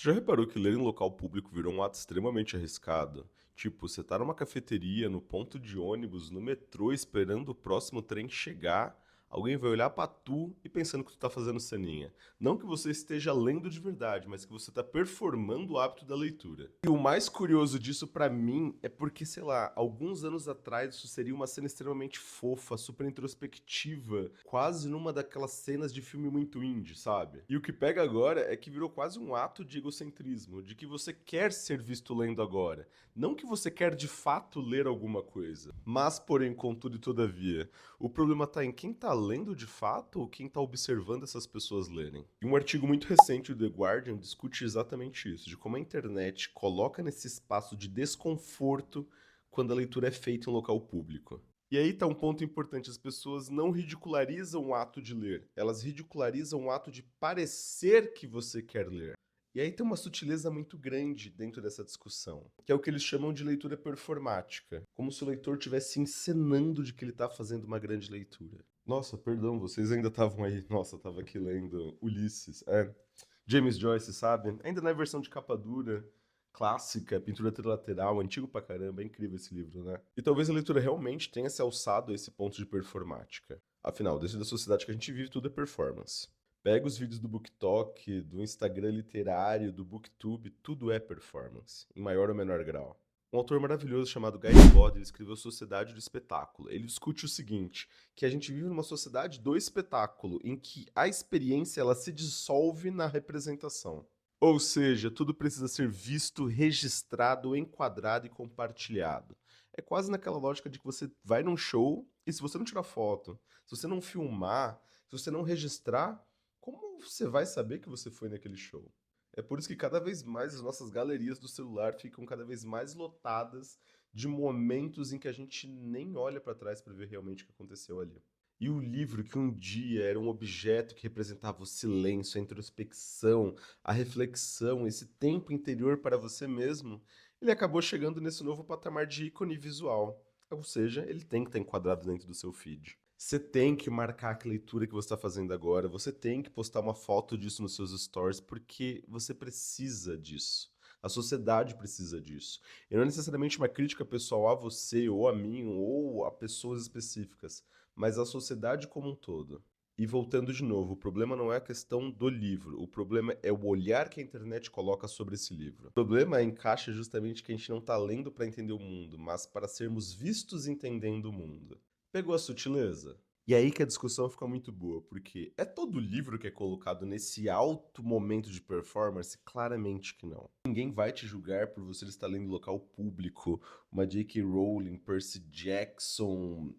Você já reparou que ler em local público virou um ato extremamente arriscado? Tipo, você tá numa cafeteria, no ponto de ônibus, no metrô, esperando o próximo trem chegar, alguém vai olhar pra tu e pensando que tu tá fazendo ceninha. Não que você esteja lendo de verdade, mas que você tá performando o hábito da leitura. E o mais curioso disso pra mim é porque, sei lá, alguns anos atrás isso seria uma cena extremamente fofa, super introspectiva, quase numa daquelas cenas de filme muito indie, sabe? E o que pega agora é que virou quase um ato de egocentrismo, de que você quer ser visto lendo agora. Não que você quer de fato ler alguma coisa. Mas, porém, contudo e todavia, o problema tá em quem tá lendo de fato ou quem tá observando essas pessoas lerem. E um artigo muito recente do The Guardian discute exatamente isso, de como a internet coloca nesse espaço de desconforto quando a leitura é feita em um local público. E aí tá um ponto importante, as pessoas não ridicularizam o ato de ler, elas ridicularizam o ato de parecer que você quer ler. E aí tem uma sutileza muito grande dentro dessa discussão, que é o que eles chamam de leitura performática, como se o leitor estivesse encenando de que ele está fazendo uma grande leitura. Nossa, perdão, vocês ainda estavam aí. Nossa, eu tava aqui lendo Ulisses. James Joyce, sabe? Ainda na versão de capa dura, clássica, pintura trilateral, antigo pra caramba, é incrível esse livro, né? E talvez a leitura realmente tenha se alçado a esse ponto de performática. Afinal, dentro da sociedade que a gente vive, tudo é performance. Pega os vídeos do BookTok, do Instagram literário, do BookTube, tudo é performance, em maior ou menor grau. Um autor maravilhoso chamado Guy Debord, ele escreveu Sociedade do Espetáculo. Ele discute o seguinte, que a gente vive numa sociedade do espetáculo, em que a experiência ela se dissolve na representação. Ou seja, tudo precisa ser visto, registrado, enquadrado e compartilhado. É quase naquela lógica de que você vai num show e se você não tirar foto, se você não filmar, se você não registrar, como você vai saber que você foi naquele show? É por isso que cada vez mais as nossas galerias do celular ficam cada vez mais lotadas de momentos em que a gente nem olha para trás para ver realmente o que aconteceu ali. E o livro, que um dia era um objeto que representava o silêncio, a introspecção, a reflexão, esse tempo interior para você mesmo, ele acabou chegando nesse novo patamar de ícone visual. Ou seja, ele tem que estar enquadrado dentro do seu feed. Você tem que marcar a leitura que você está fazendo agora, você tem que postar uma foto disso nos seus stories, porque você precisa disso. A sociedade precisa disso. E não é necessariamente uma crítica pessoal a você, ou a mim, ou a pessoas específicas, mas a sociedade como um todo. E voltando de novo, o problema não é a questão do livro, o problema é o olhar que a internet coloca sobre esse livro. O problema encaixa justamente que a gente não está lendo para entender o mundo, mas para sermos vistos entendendo o mundo. Pegou a sutileza? E aí que a discussão fica muito boa, porque é todo livro que é colocado nesse alto momento de performance? Claramente que não. Ninguém vai te julgar por você estar lendo em local público, uma J.K. Rowling, Percy Jackson,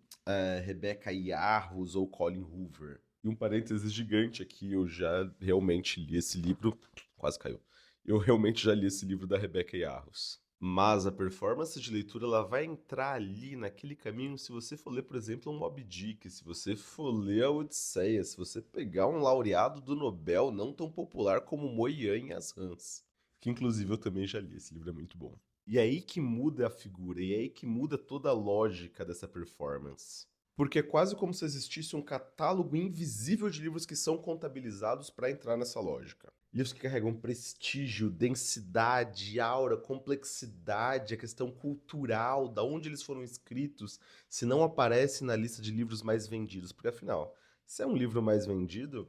Rebecca Yarros ou Colin Hoover. E um parênteses gigante aqui, eu já realmente li esse livro, quase caiu. Eu realmente já li esse livro da Rebecca Yarros. Mas a performance de leitura ela vai entrar ali naquele caminho se você for ler, por exemplo, um Moby Dick, se você for ler a Odisseia, se você pegar um laureado do Nobel não tão popular como Moyan e as Rãs, que inclusive eu também já li, esse livro é muito bom. E é aí que muda a figura, e é aí que muda toda a lógica dessa performance. Porque é quase como se existisse um catálogo invisível de livros que são contabilizados para entrar nessa lógica. Livros que carregam prestígio, densidade, aura, complexidade, a questão cultural, da onde eles foram escritos, se não aparece na lista de livros mais vendidos. Porque afinal, se é um livro mais vendido,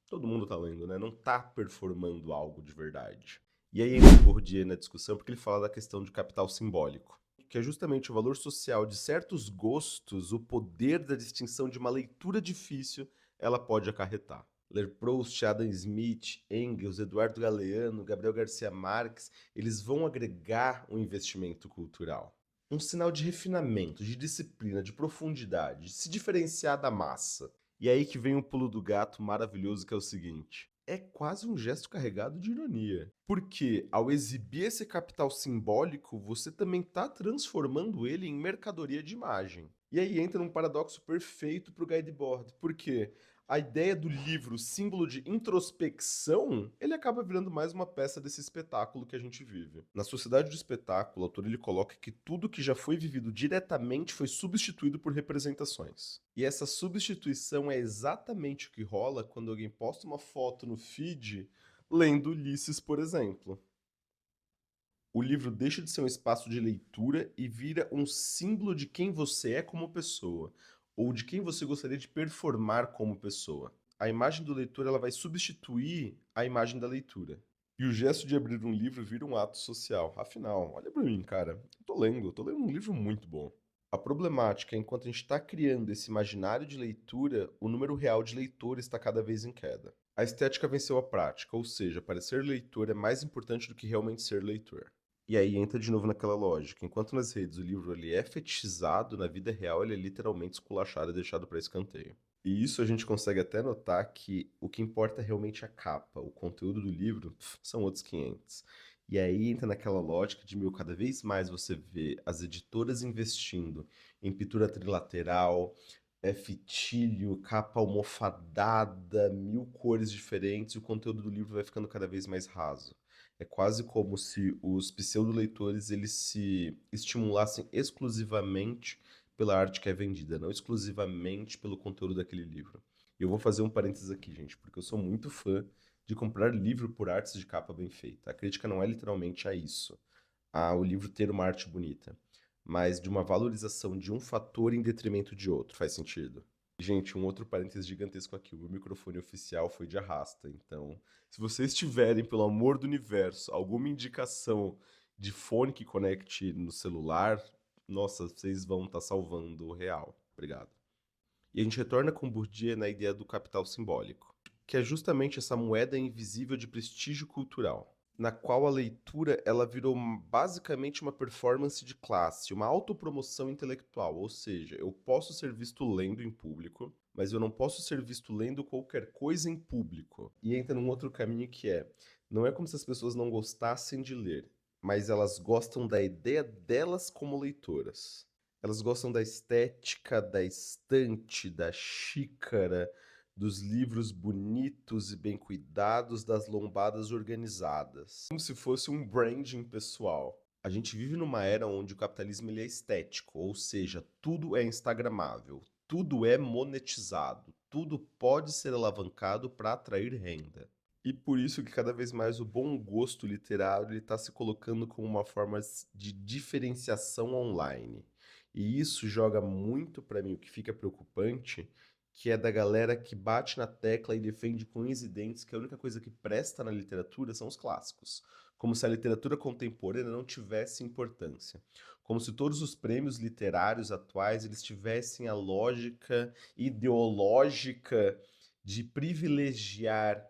todo mundo tá lendo, né? Não tá performando algo de verdade. E aí entra o Bourdieu na discussão porque ele fala da questão de capital simbólico, que é justamente o valor social de certos gostos, o poder da distinção de uma leitura difícil, ela pode acarretar. Ler Proust, Adam Smith, Engels, Eduardo Galeano, Gabriel Garcia Marques, eles vão agregar um investimento cultural. Um sinal de refinamento, de disciplina, de profundidade, de se diferenciar da massa. E aí que vem o pulo do gato maravilhoso que é o seguinte. É quase um gesto carregado de ironia. Porque ao exibir esse capital simbólico, você também está transformando ele em mercadoria de imagem. E aí entra num paradoxo perfeito para o guideboard. Porque a ideia do livro, símbolo de introspecção, ele acaba virando mais uma peça desse espetáculo que a gente vive. Na sociedade do espetáculo, o autor ele coloca que tudo que já foi vivido diretamente foi substituído por representações. E essa substituição é exatamente o que rola quando alguém posta uma foto no feed lendo Ulisses, por exemplo. O livro deixa de ser um espaço de leitura e vira um símbolo de quem você é como pessoa, ou de quem você gostaria de performar como pessoa. A imagem do leitor ela vai substituir a imagem da leitura. E o gesto de abrir um livro vira um ato social. Afinal, olha pra mim, cara. Eu tô lendo um livro muito bom. A problemática é enquanto a gente está criando esse imaginário de leitura, o número real de leitores está cada vez em queda. A estética venceu a prática, ou seja, parecer leitor é mais importante do que realmente ser leitor. E aí entra de novo naquela lógica. Enquanto nas redes o livro ele é fetichizado, na vida real ele é literalmente esculachado e deixado para escanteio. E isso a gente consegue até notar que o que importa é realmente a capa, o conteúdo do livro, são outros 500. E aí entra naquela lógica de, meu, cada vez mais você vê as editoras investindo em pintura trilateral, fitilho, capa almofadada, mil cores diferentes, e o conteúdo do livro vai ficando cada vez mais raso. É quase como se os pseudo-leitores eles se estimulassem exclusivamente pela arte que é vendida, não exclusivamente pelo conteúdo daquele livro. E eu vou fazer um parênteses aqui, gente, porque eu sou muito fã de comprar livro por artes de capa bem feita. A crítica não é literalmente a isso, a o livro ter uma arte bonita, mas de uma valorização de um fator em detrimento de outro. Faz sentido? Gente, um outro parênteses gigantesco aqui. O meu microfone oficial foi de arrasta. Então, se vocês tiverem, pelo amor do universo, alguma indicação de fone que conecte no celular, nossa, vocês vão estar salvando o real. Obrigado. E a gente retorna com Bourdieu na ideia do capital simbólico, que é justamente essa moeda invisível de prestígio cultural, na qual a leitura ela virou basicamente uma performance de classe, uma autopromoção intelectual, ou seja, eu posso ser visto lendo em público, mas eu não posso ser visto lendo qualquer coisa em público. E entra num outro caminho que é, não é como se as pessoas não gostassem de ler, mas elas gostam da ideia delas como leitoras. Elas gostam da estética, da estante, da xícara, dos livros bonitos e bem cuidados, das lombadas organizadas. Como se fosse um branding pessoal. A gente vive numa era onde o capitalismo ele é estético, ou seja, tudo é instagramável, tudo é monetizado, tudo pode ser alavancado para atrair renda. E por isso que cada vez mais o bom gosto literário está se colocando como uma forma de diferenciação online. E isso joga muito para mim, o que fica preocupante, que é da galera que bate na tecla e defende com unhas e dentes que a única coisa que presta na literatura são os clássicos. Como se a literatura contemporânea não tivesse importância. Como se todos os prêmios literários atuais eles tivessem a lógica ideológica de privilegiar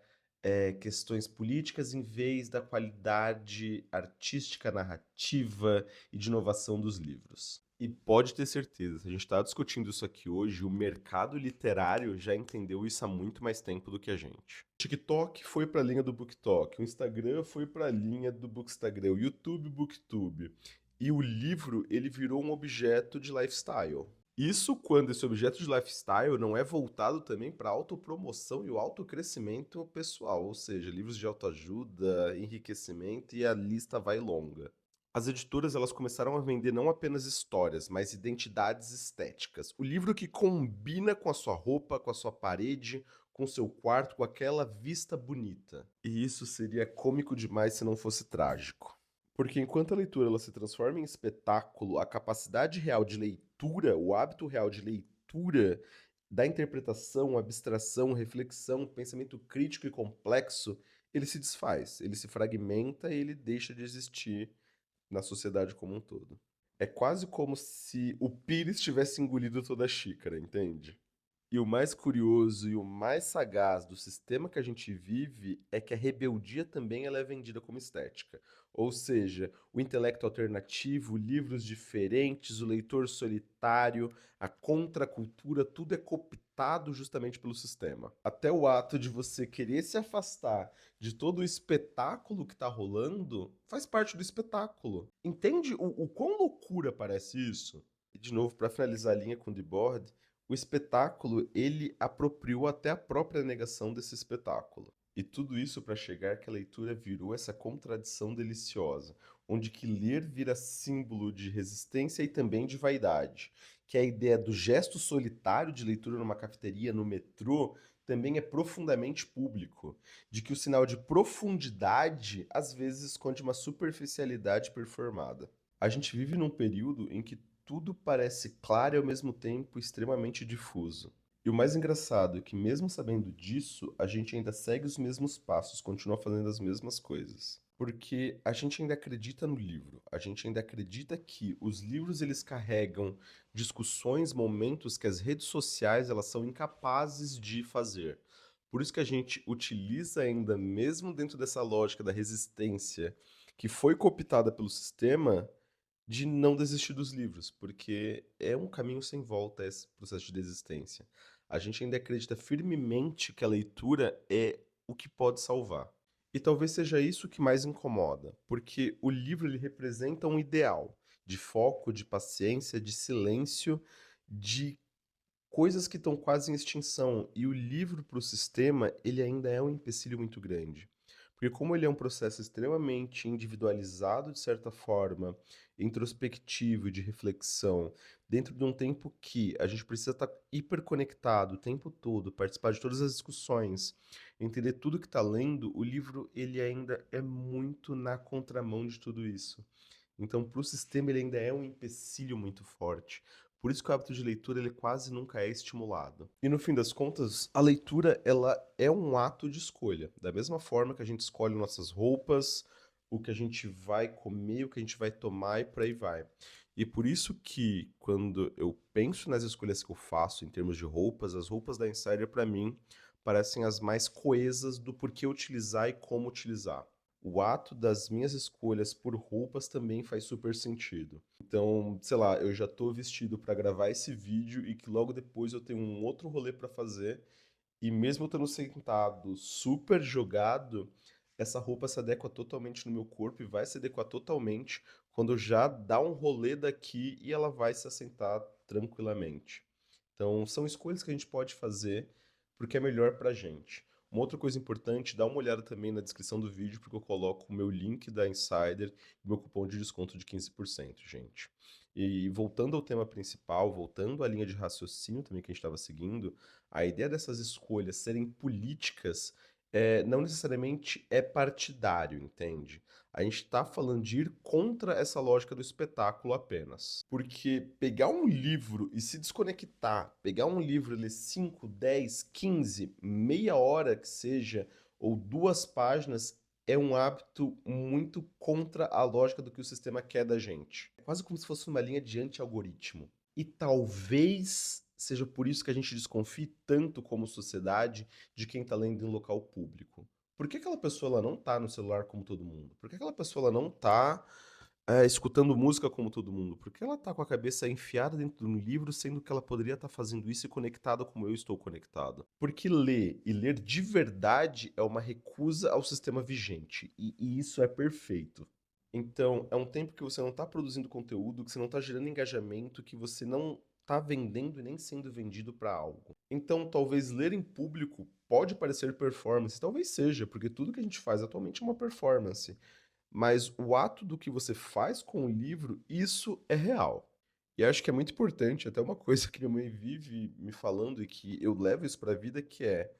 questões políticas em vez da qualidade artística, narrativa e de inovação dos livros. E pode ter certeza, se a gente está discutindo isso aqui hoje, o mercado literário já entendeu isso há muito mais tempo do que a gente. O TikTok foi para a linha do BookTok, o Instagram foi para a linha do Bookstagram, o YouTube, Booktube. E o livro, ele virou um objeto de lifestyle. Isso quando esse objeto de lifestyle não é voltado também para a autopromoção e o autocrescimento pessoal, ou seja, livros de autoajuda, enriquecimento e a lista vai longa. As editoras elas começaram a vender não apenas histórias, mas identidades estéticas. O livro que combina com a sua roupa, com a sua parede, com o seu quarto, com aquela vista bonita. E isso seria cômico demais se não fosse trágico. Porque enquanto a leitura ela se transforma em espetáculo, a capacidade real de leitura, o hábito real de leitura, da interpretação, abstração, reflexão, pensamento crítico e complexo, ele se desfaz, ele se fragmenta e ele deixa de existir na sociedade como um todo. É quase como se o Pires tivesse engolido toda a xícara, entende? E o mais curioso e o mais sagaz do sistema que a gente vive é que a rebeldia também ela é vendida como estética. Ou seja, o intelecto alternativo, livros diferentes, o leitor solitário, a contracultura, tudo é cooptado justamente pelo sistema. Até o ato de você querer se afastar de todo o espetáculo que está rolando faz parte do espetáculo. Entende o quão loucura parece isso? E de novo, para finalizar a linha com o Debord, o espetáculo, ele apropriou até a própria negação desse espetáculo. E tudo isso para chegar que a leitura virou essa contradição deliciosa, onde que ler vira símbolo de resistência e também de vaidade, que é a ideia do gesto solitário de leitura numa cafeteria, no metrô, também é profundamente público, de que o sinal de profundidade às vezes esconde uma superficialidade performada. A gente vive num período em que tudo parece claro e ao mesmo tempo extremamente difuso. E o mais engraçado é que, mesmo sabendo disso, a gente ainda segue os mesmos passos, continua fazendo as mesmas coisas. Porque a gente ainda acredita no livro, a gente ainda acredita que os livros eles carregam discussões, momentos que as redes sociais elas são incapazes de fazer. Por isso que a gente utiliza ainda, mesmo dentro dessa lógica da resistência que foi cooptada pelo sistema, de não desistir dos livros, porque é um caminho sem volta esse processo de desistência. A gente ainda acredita firmemente que a leitura é o que pode salvar. E talvez seja isso que mais incomoda, porque o livro ele representa um ideal de foco, de paciência, de silêncio, de coisas que estão quase em extinção. E o livro para o sistema, ele ainda é um empecilho muito grande. Porque como ele é um processo extremamente individualizado, de certa forma, introspectivo, de reflexão, dentro de um tempo que a gente precisa estar hiperconectado o tempo todo, participar de todas as discussões, entender tudo que está lendo, o livro ele ainda é muito na contramão de tudo isso. Então, para o sistema, ele ainda é um empecilho muito forte. Por isso que o hábito de leitura ele quase nunca é estimulado. E no fim das contas, a leitura ela é um ato de escolha. Da mesma forma que a gente escolhe nossas roupas, o que a gente vai comer, o que a gente vai tomar e por aí vai. E por isso que quando eu penso nas escolhas que eu faço em termos de roupas, as roupas da Insider para mim parecem as mais coesas do porquê utilizar e como utilizar. O ato das minhas escolhas por roupas também faz super sentido. Então, sei lá, eu já tô vestido pra gravar esse vídeo e que logo depois eu tenho um outro rolê pra fazer e mesmo eu estando sentado super jogado, essa roupa se adequa totalmente no meu corpo e vai se adequar totalmente quando eu já dá um rolê daqui e ela vai se assentar tranquilamente. Então, são escolhas que a gente pode fazer porque é melhor pra gente. Uma outra coisa importante, dá uma olhada também na descrição do vídeo, porque eu coloco o meu link da Insider e meu cupom de desconto de 15%, gente. E voltando ao tema principal, voltando à linha de raciocínio também que a gente estava seguindo, a ideia dessas escolhas serem políticas não necessariamente é partidário, entende? A gente está falando de ir contra essa lógica do espetáculo apenas. Porque pegar um livro e se desconectar, pegar um livro, ler 5, 10, 15, meia hora que seja, ou 2 páginas, é um hábito muito contra a lógica do que o sistema quer da gente. É quase como se fosse uma linha de anti-algoritmo. E talvez seja por isso que a gente desconfie tanto como sociedade de quem está lendo em local público. Por que aquela pessoa ela não tá no celular como todo mundo? Por que aquela pessoa ela não tá escutando música como todo mundo? Por que ela tá com a cabeça enfiada dentro de um livro, sendo que ela poderia estar fazendo isso e conectada como eu estou conectado? Porque ler e ler de verdade é uma recusa ao sistema vigente. E isso é perfeito. Então, é um tempo que você não está produzindo conteúdo, que você não está gerando engajamento, que você não está vendendo e nem sendo vendido para algo. Então, talvez ler em público pode parecer performance, talvez seja, porque tudo que a gente faz atualmente é uma performance. Mas o ato do que você faz com o livro, isso é real. E acho que é muito importante, até uma coisa que minha mãe vive me falando e que eu levo isso para a vida, que é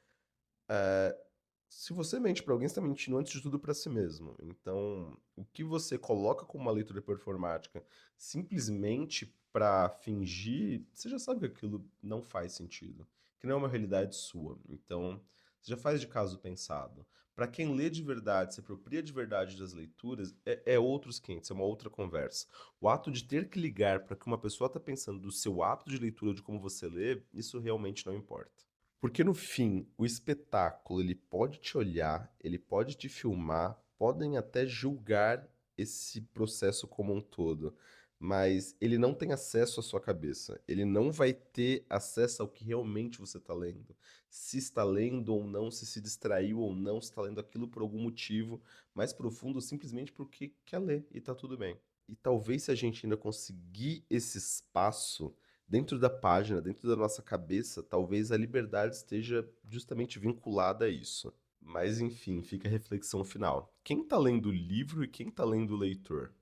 se você mente pra alguém, você tá mentindo antes de tudo pra si mesmo. Então, o que você coloca como uma leitura performática simplesmente pra fingir, você já sabe que aquilo não faz sentido, que não é uma realidade sua. Então, você já faz de caso pensado. Pra quem lê de verdade, se apropria de verdade das leituras, é outros 500, é uma outra conversa. O ato de ter que ligar pra que uma pessoa tá pensando do seu hábito de leitura, de como você lê, isso realmente não importa. Porque no fim, o espetáculo, ele pode te olhar, ele pode te filmar, podem até julgar esse processo como um todo, mas ele não tem acesso à sua cabeça. Ele não vai ter acesso ao que realmente você está lendo. Se está lendo ou não, se distraiu ou não, se está lendo aquilo por algum motivo mais profundo, simplesmente porque quer ler e tá tudo bem. E talvez se a gente ainda conseguir esse espaço dentro da página, dentro da nossa cabeça, talvez a liberdade esteja justamente vinculada a isso. Mas enfim, fica a reflexão final. Quem está lendo o livro e quem está lendo o leitor?